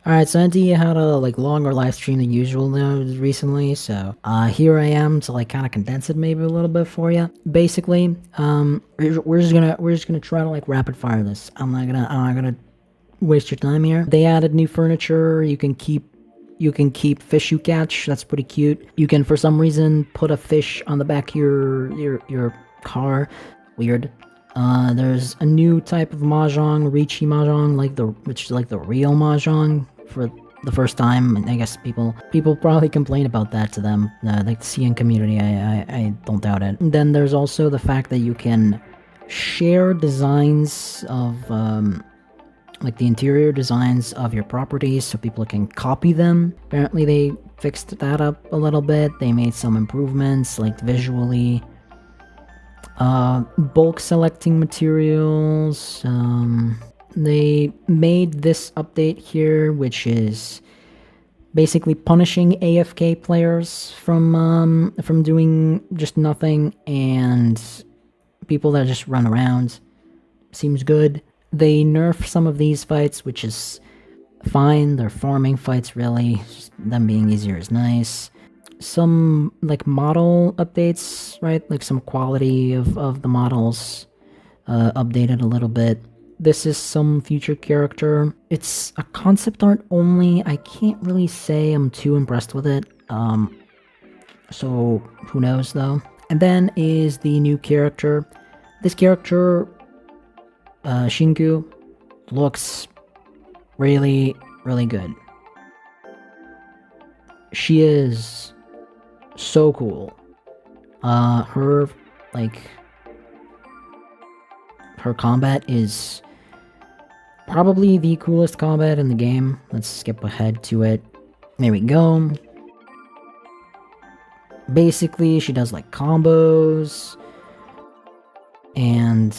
Alright, so NTE had a longer live stream than usual recently, so here I am to kind of condense it maybe a little bit for you. Basically, we're just gonna try to rapid fire this. I'm not gonna waste your time here. They added new furniture. You can keep fish you catch. That's pretty cute. You can, for some reason, put a fish on the back of your car. Weird. There's a new type of mahjong, Richi mahjong, which is like the real mahjong for the first time. And I guess people probably complain about that to them. Like the CN community, I don't doubt it. And then there's also the fact that you can share designs of like the interior designs of your properties so people can copy them. Apparently they fixed that up a little bit. They made some improvements like visually. Bulk selecting materials. They made this update here, which is basically punishing AFK players from doing just nothing, and people that just run around. Seems good. They nerf some of these fights, which is fine. They're farming fights, really. Just them being easier is nice. Some model updates, right? Like some quality of the models updated a little bit. This is some future character. It's a concept art only. I can't really say I'm too impressed with it. So who knows though. And then is the new character. This character, Shinku, looks really, really good. She is so cool. Her combat is probably the coolest combat in the game. Let's skip ahead to it. There we go. Basically, she does combos and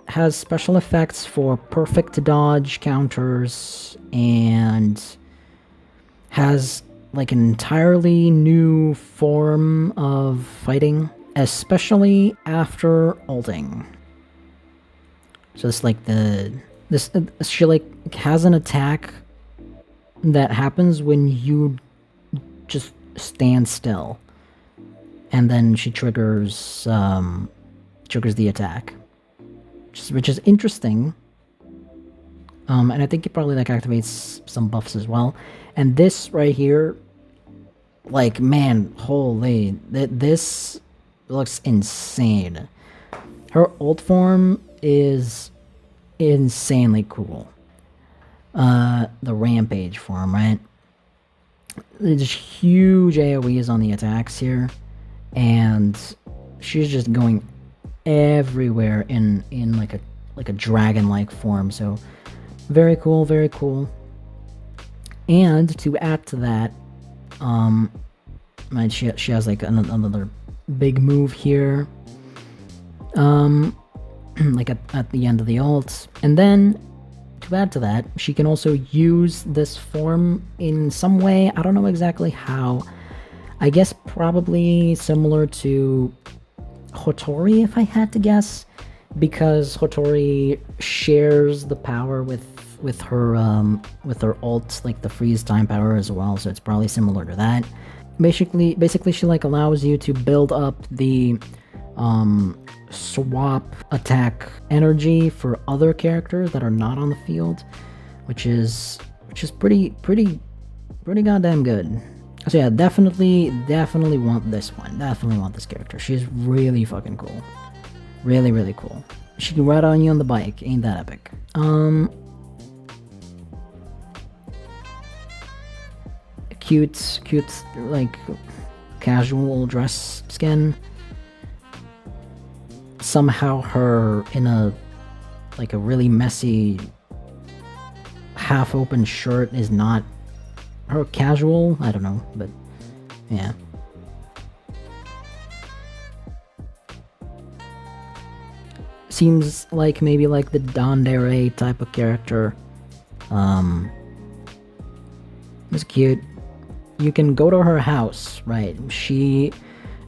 has special effects for perfect dodge counters, and has an entirely new form of fighting, especially after ulting. So it's she has an attack that happens when you just stand still, and then she triggers the attack, which is interesting. And I think it probably activates some buffs as well. And this right here, man, holy, this looks insane. Her ult form is insanely cool. The rampage form, right? There's huge AoEs on the attacks here, and she's just going everywhere in like a dragon-like form. So very cool, very cool. And to add to that, she has another big move here, at the end of the ult. And then to add to that, she can also use this form in some way. I don't know exactly how. I guess probably similar to Hotori, if I had to guess, because Hotori shares the power with her ult, the freeze time power as well, so it's probably similar to that. Basically she allows you to build up the swap attack energy for other characters that are not on the field, which is pretty goddamn good. So yeah, definitely want this one. Definitely want this character. She's really fucking cool. Really, really cool. She can ride on you on the bike. Ain't that epic? Cute, casual dress skin. Somehow her in a really messy half-open shirt is not her casual. I don't know, but yeah. Seems maybe the Dandere type of character. It's cute. You can go to her house, right? She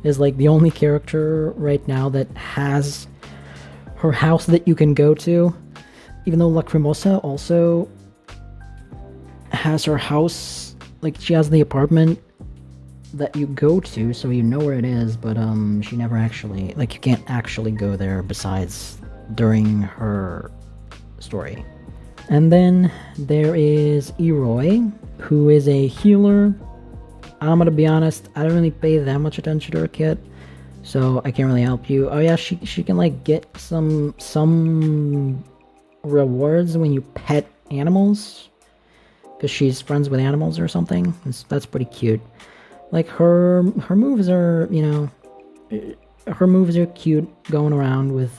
is the only character right now that has her house that you can go to, even though Lacrimosa also has her house, like she has the apartment that you go to, so you know where it is, but she never actually, like, you can't actually go there besides during her story. And then there is Eroy, who is a healer. I'm gonna be honest, I don't really pay that much attention to her kit, so I can't really help you. Oh yeah, she can like get some rewards when you pet animals, because she's friends with animals or something. That's pretty cute. Like her moves are, you know, her moves are cute, going around with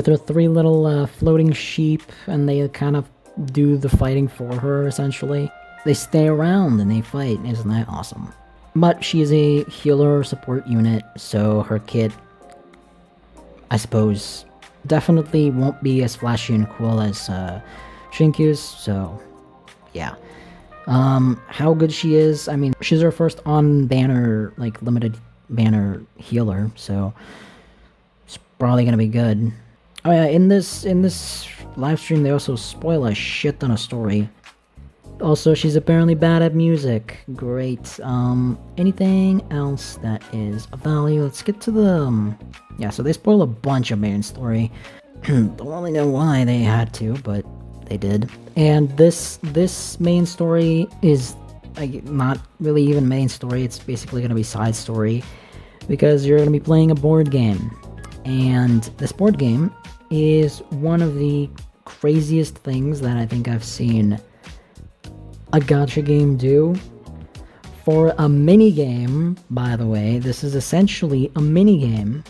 her 3 little floating sheep, and they kind of do the fighting for her, essentially. They stay around and they fight. Isn't that awesome? But she is a healer support unit, so her kit, I suppose, definitely won't be as flashy and cool as Shinkyu's, so yeah. How good she is, I mean, she's our first on-banner, like, limited banner healer, so it's probably gonna be good. Oh yeah, in this live stream, they also spoil a shit ton of story. Also, she's apparently bad at music. Great. Anything else that is of value? Let's get to the, yeah, so they spoil a bunch of main story. Don't really know why they had to, but they did. And this main story is not really even main story. It's basically going to be side story, because you're going to be playing a board game. And this board game is one of the craziest things that I think I've seen a gacha game do. For a minigame, by the way, this is essentially a minigame,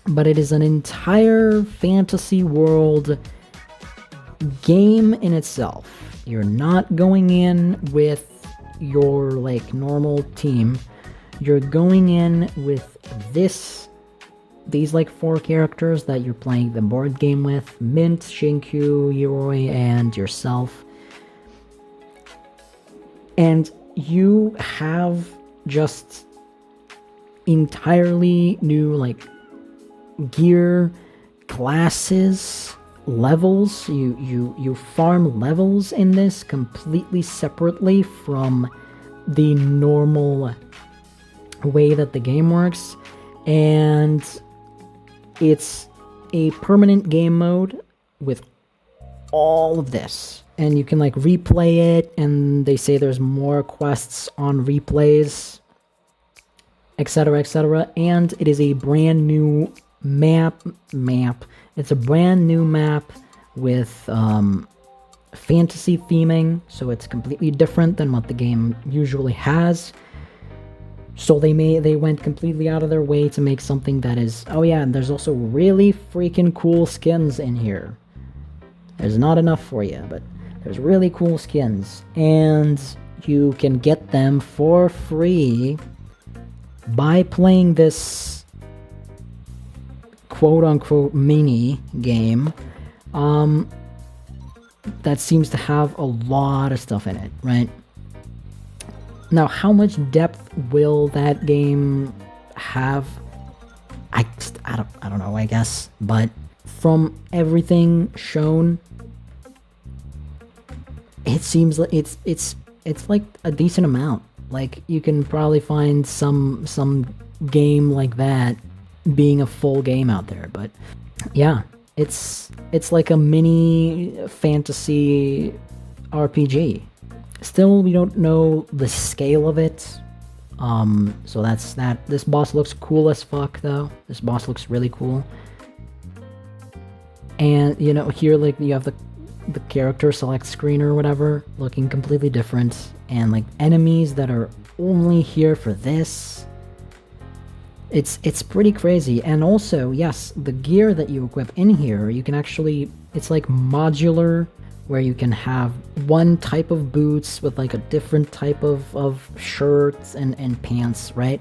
but it is an entire fantasy world game in itself. You're not going in with your, like, normal team. You're going in with these like 4 characters that you're playing the board game with: Mint, Shinku, Yoroi, and yourself. And you have just entirely new, like, gear, classes, levels. You farm levels in this completely separately from the normal way that the game works, and it's a permanent game mode with all of this, and you can, like, replay it, and they say there's more quests on replays, etc, etc. And it is a brand new map. It's a brand new map with fantasy theming, so it's completely different than what the game usually has. So they went completely out of their way to make something that is, oh yeah, and there's also really freaking cool skins in here. There's not enough for you, but there's really cool skins, and you can get them for free by playing this quote-unquote mini game that seems to have a lot of stuff in it, right? Now, how much depth will that game have? I don't know, I guess, but from everything shown, it seems like it's like a decent amount. Like, you can probably find some game like that being a full game out there, but yeah, it's like a mini fantasy RPG. Still, we don't know the scale of it, so that's that. This boss looks cool as fuck, though. This boss looks really cool. And, you know, here, like, you have the character select screen or whatever, looking completely different, and, like, enemies that are only here for this. It's pretty crazy. And also, yes, the gear that you equip in here, you can actually, it's like modular, where you can have one type of boots with, like, a different type of shirts and pants, right?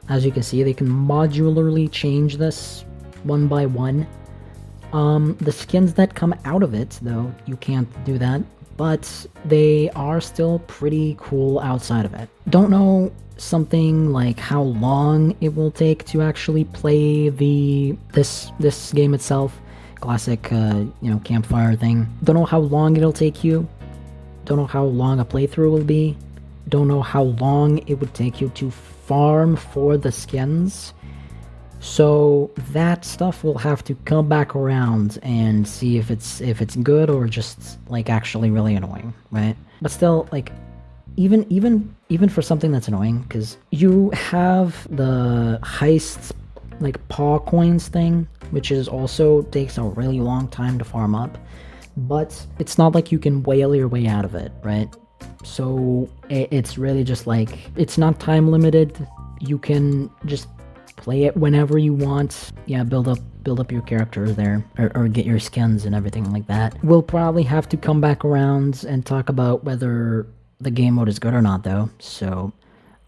As you can see, they can modularly change this one by one. The skins that come out of it, though, you can't do that, but they are still pretty cool outside of it. Don't know something like how long it will take to actually play this game itself. Classic, you know, campfire thing. Don't know how long it'll take you, Don't know how long a playthrough will be. Don't know how long it would take you to farm for the skins. So that stuff will have to come back around and see if it's good or just like actually really annoying, right? But still, like even for something that's annoying, because you have the heist like paw coins thing, which is also takes a really long time to farm up, but it's not like you can whale your way out of it, right? So it's really just like, it's not time limited. You can just play it whenever you want. Yeah, build up your characters there, or get your skins and everything like that. We'll probably have to come back around and talk about whether the game mode is good or not, though. So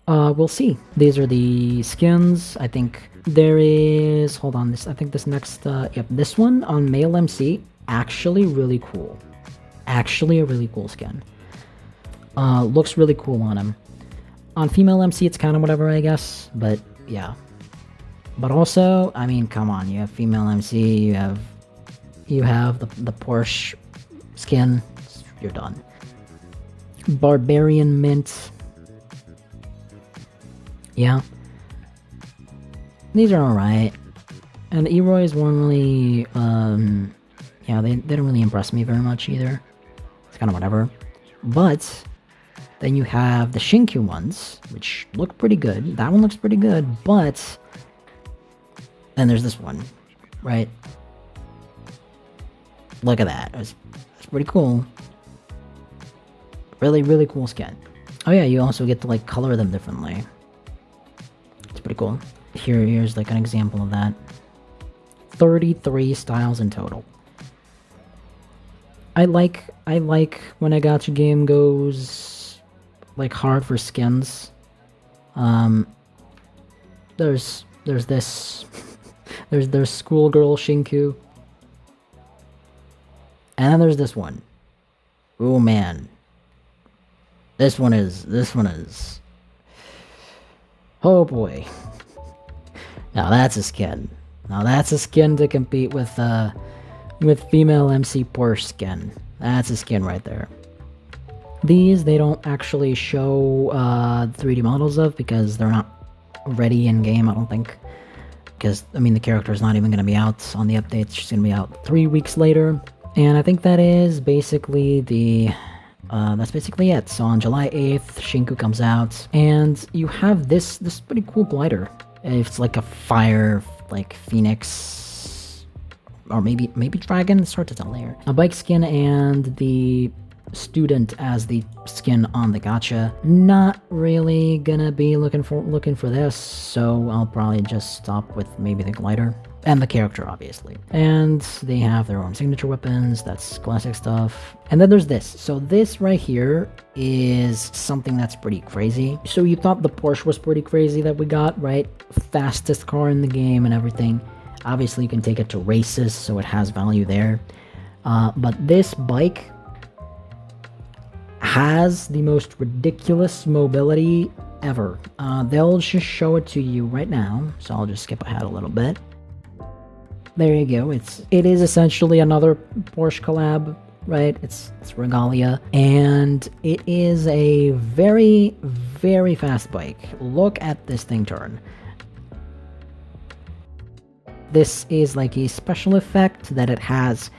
we'll see. These are the skins. I think there is, hold on, this, I think this next yep, this one on male MC, actually really cool. Actually a really cool skin. Looks really cool on him. On female MC, it's kind of whatever, I guess, but yeah. But also, I mean, come on, you have female MC, you have the Porsche skin, you're done. Barbarian Mint. Yeah. These are alright. And Eroy's one really, yeah, they don't really impress me very much either. It's kind of whatever. But then you have the Shinku ones, which look pretty good. That one looks pretty good, but then there's this one, right? Look at that. It's pretty cool. Really, really cool skin. Oh yeah, you also get to like color them differently. It's pretty cool. Here's like an example of that. 33 styles in total. I like when a gacha game goes like hard for skins. There's this. there's Schoolgirl Shinku. And then there's this one. Oh man. This one is oh boy. Now that's a skin. Now that's a skin to compete with female MC Porsche skin. That's a skin right there. These they don't actually show 3D models of because they're not ready in game, I don't think. Because I mean the character is not even going to be out on the updates. She's going to be out 3 weeks later. And I think that is basically that's basically it. So on July 8th, Shinku comes out, and you have this pretty cool glider. It's like a fire, like phoenix, or maybe dragon. It's hard to tell there. A bike skin and the student as the skin on the gacha. Not really gonna be looking for this, so I'll probably just stop with maybe the glider. And the character, obviously. And they have their own signature weapons, that's classic stuff. And then there's this. So this right here is something that's pretty crazy. So you thought the Porsche was pretty crazy that we got, right? Fastest car in the game and everything. Obviously you can take it to races, so it has value there. But this bike has the most ridiculous mobility ever. They'll just show it to you right now, so I'll just skip ahead a little bit. There you go. It is essentially another Porsche collab, right? It's Regalia, and it is a very, very fast bike. Look at this thing turn. This is like a special effect that it has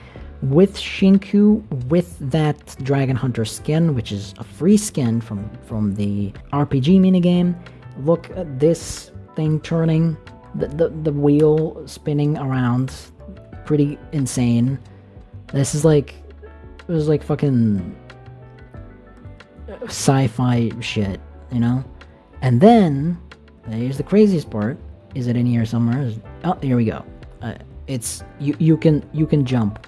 with Shinku, with that Dragon Hunter skin, which is a free skin from the RPG minigame. Look at this thing turning. The wheel spinning around, pretty insane. This is like, it was like fucking sci-fi shit, you know? And then, here's the craziest part. Is it in here somewhere? Oh, here we go. It's, you can jump.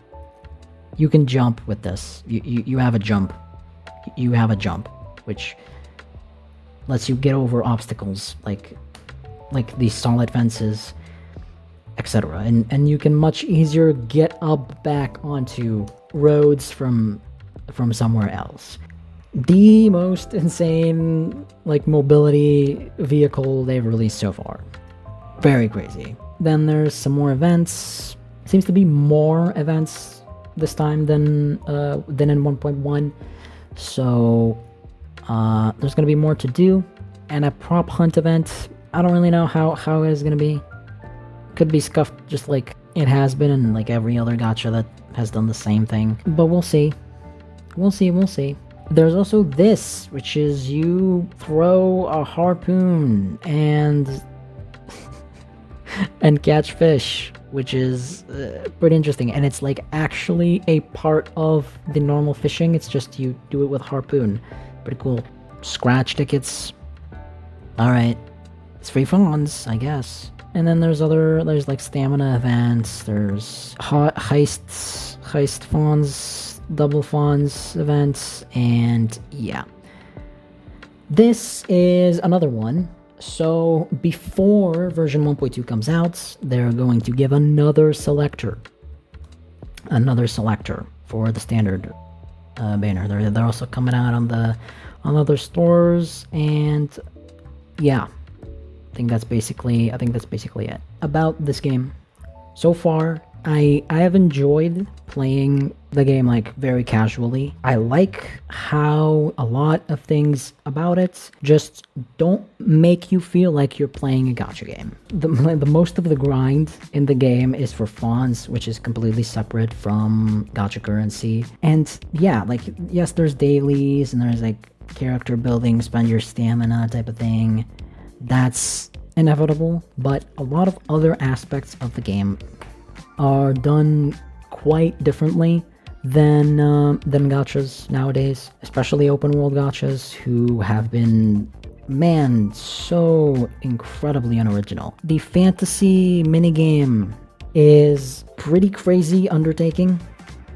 You can jump with this. You have a jump. You have a jump, which lets you get over obstacles, like these solid fences, etc. And you can much easier get up back onto roads from somewhere else. The most insane like mobility vehicle they've released so far. Very crazy. Then there's some more events. Seems to be more events this time than in 1.1. So there's gonna be more to do, and a prop hunt event. I don't really know how it is gonna be. Could be scuffed just like it has been in like every other gacha that has done the same thing. But we'll see. We'll see. There's also this, which is you throw a harpoon and and catch fish, which is pretty interesting. And it's like actually a part of the normal fishing. It's just you do it with harpoon. Pretty cool. Scratch tickets. All right, it's free funds, I guess. And then there's like stamina events. There's heist funds, double funds events, and yeah. This is another one. So before version 1.2 comes out, they're going to give another selector for the standard banner. They're also coming out on other stores, and yeah, I think that's basically it about this game. So far, I have enjoyed playing the game like very casually. I like how a lot of things about it just don't make you feel like you're playing a gacha game. The most of the grind in the game is for fawns, which is completely separate from gacha currency. And yeah, like yes, there's dailies and there's like character building, spend your stamina type of thing. That's inevitable, but a lot of other aspects of the game are done quite differently than gachas nowadays, especially open world gachas, who have been, man, so incredibly unoriginal. The fantasy minigame is pretty crazy undertaking,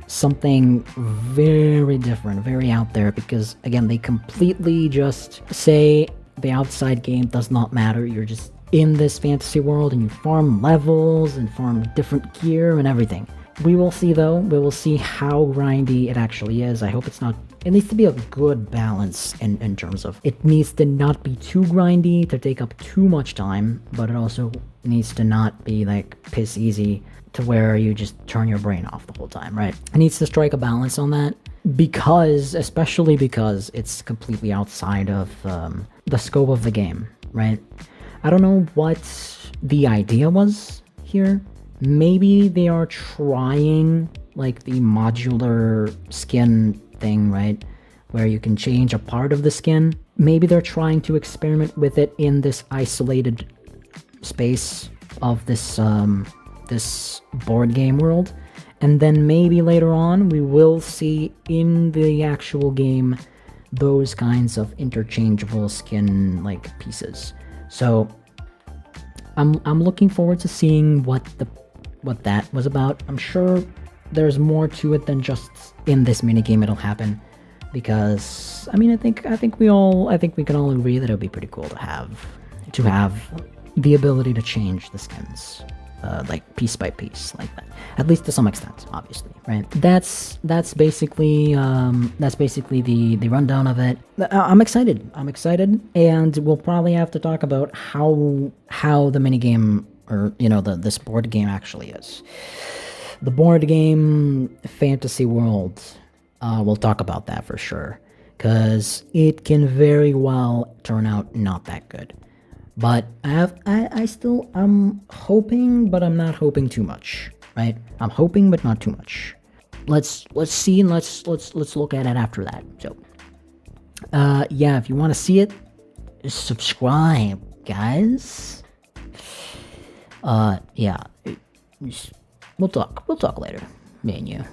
something very different, very out there, because again, they completely just say the outside game does not matter. You're just in this fantasy world and you farm levels and farm different gear and everything. We will see though. We will see how grindy it actually is. I hope it's not. It needs to be a good balance in terms of it needs to not be too grindy to take up too much time, but it also needs to not be like piss easy to where you just turn your brain off the whole time, right? It needs to strike a balance on that, especially because it's completely outside of the scope of the game, right? I don't know what the idea was here. Maybe they are trying like the modular skin thing, right? Where you can change a part of the skin. Maybe they're trying to experiment with it in this isolated space of this this board game world. And then maybe later on we will see in the actual game those kinds of interchangeable skin like pieces. So I'm looking forward to seeing what that was about. I'm sure there's more to it than just in this minigame it'll happen, because I mean I think we can all agree that it would be pretty cool to have the ability to change the skins like piece by piece like that, at least to some extent, obviously, right? That's basically the rundown of it. I'm excited, and we'll probably have to talk about how the minigame, or this board game actually is. The board game fantasy world, we'll talk about that for sure, because it can very well turn out not that good. But I'm hoping, but I'm not hoping too much, right? I'm hoping, but not too much. Let's see, and let's look at it after that. So, yeah, if you want to see it, subscribe, guys. Yeah, we'll talk later, me and you.